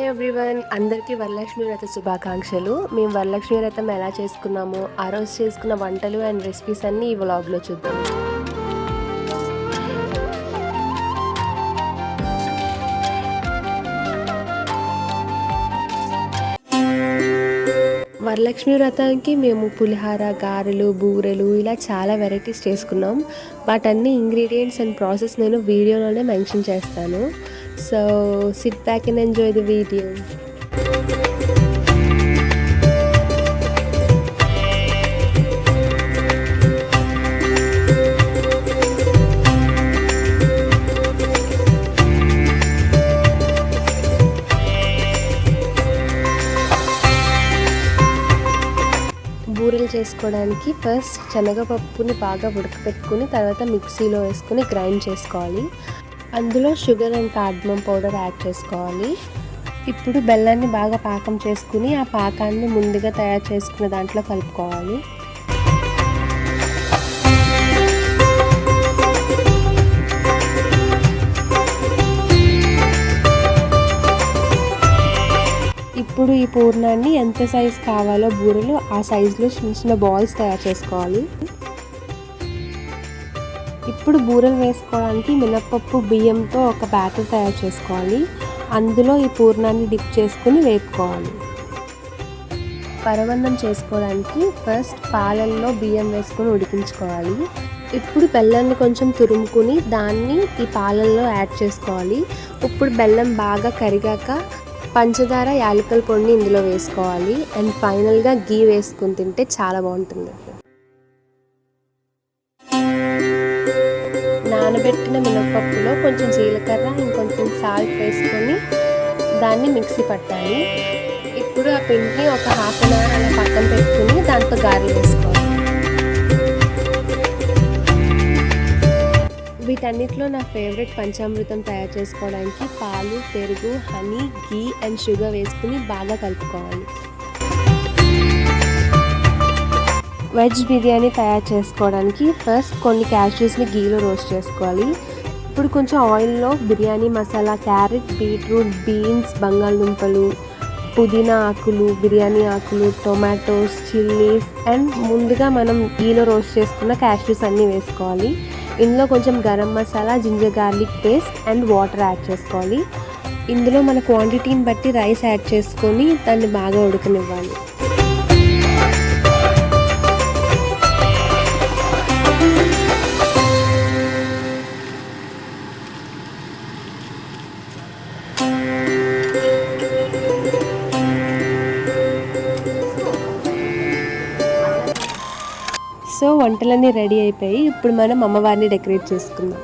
Everyone, అందరికీ వరలక్ష్మి వ్రత శుభాకాంక్షలు. మేము వరలక్ష్మి వ్రతం ఎలా చేసుకున్నామో ఆ రోజు చేసుకున్న వంటలు అండ్ రెసిపీస్ అన్నీ ఈ వ్లాగ్లో చూద్దాం. వరలక్ష్మి వ్రతానికి మేము పులిహోర, గారెలు, బూరెలు ఇలా చాలా వెరైటీస్ చేసుకున్నాం. వాటన్ని ఇంగ్రీడియంట్స్ అండ్ ప్రాసెస్ నేను వీడియోలోనే మెన్షన్ చేస్తాను. So SIT back and enjoy the video. బూరెలు చేసుకోవడానికి ఫస్ట్ శనగపప్పుని బాగా ఉడకపెట్టుకుని తర్వాత మిక్సీలో వేసుకుని గ్రైండ్ చేసుకోవాలి. అందులో sugar and cardamom powder add చేసుకోవాలి. ఇప్పుడు బెల్లాన్ని బాగా పాకం చేసుకుని ఆ పాకాన్ని ముందుగా తయారు చేసుకున్న దాంట్లో కలుపుకోవాలి. ఇప్పుడు ఈ పూర్ణాన్ని ఎంత సైజ్ కావాలో బూరెలు ఆ సైజులో చిన్న చిన్న బాల్స్ తయారు చేసుకోవాలి. ఇప్పుడు బూరెలు వేసుకోవడానికి మినప్పప్పు, బియ్యంతో ఒక బ్యాటర్ తయారు చేసుకోవాలి. అందులో ఈ పూర్ణాన్ని డిప్ చేసుకుని వేపుకోవాలి. పరవన్నం చేసుకోవడానికి ఫస్ట్ పాలల్లో బియ్యం వేసుకొని ఉడికించుకోవాలి. ఇప్పుడు బెల్లాన్ని కొంచెం తురుముకుని దాన్ని ఈ పాలల్లో యాడ్ చేసుకోవాలి. ఇప్పుడు బెల్లం బాగా కరిగాక పంచదార, యాలకుల పొడిని ఇందులో వేసుకోవాలి. అండ్ ఫైనల్గా గీ వేసుకుని తింటే చాలా బాగుంటుంది. నానబెట్టిన మినపప్పులో కొంచెం జీలకర్ర ఇంకొంచెం సాల్ట్ వేసుకొని దాన్ని మిక్సీ పట్టాలి. ఇప్పుడు ఆ పిండిని ఒక హాఫ్ అన్ అవర్ అలా పక్కన పెట్టుకుని దాంతో గారెలు వేసుకోవాలి. వీటన్నిటిలో నా ఫేవరెట్ పంచామృతం తయారు చేసుకోవడానికి పాలు, పెరుగు, హనీ, గీ అండ్ షుగర్ వేసుకుని బాగా కలుపుకోవాలి. వెజ్ బిర్యానీ తయారు చేసుకోవడానికి ఫస్ట్ కొన్ని క్యాష్యూస్ని గీలో రోస్ట్ చేసుకోవాలి. ఇప్పుడు కొంచెం ఆయిల్లో biryani masala, carrot, beetroot, beans, బంగాళదుంపలు, పుదీనా ఆకులు, బిర్యానీ ఆకులు, టొమాటోస్, చిల్లీస్ అండ్ ముందుగా మనం గీలో రోస్ట్ చేసుకున్న క్యాష్యూస్ అన్నీ వేసుకోవాలి. ఇందులో కొంచెం garam masala, ginger garlic paste and water add చేసుకోవాలి. ఇందులో మన క్వాంటిటీని బట్టి రైస్ యాడ్ చేసుకొని దాన్ని బాగా ఉడకనివ్వాలి. సో వంటలన్నీ రెడీ అయిపోయి ఇప్పుడు మనం అమ్మవారిని డెకరేట్ చేసుకుందాం.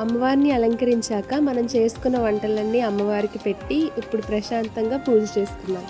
అమ్మవారిని అలంకరించాక మనం చేసుకున్న వంటలన్నీ అమ్మవారికి పెట్టి ఇప్పుడు ప్రశాంతంగా పూజ చేసుకున్నాం.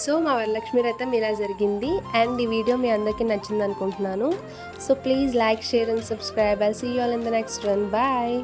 సో మా వరలక్ష్మి వ్రతం ఇలా జరిగింది అండ్ ఈ వీడియో మీ అందరికీ నచ్చింది అనుకుంటున్నాను. So please like, share and subscribe. I see you all in the next one. Bye.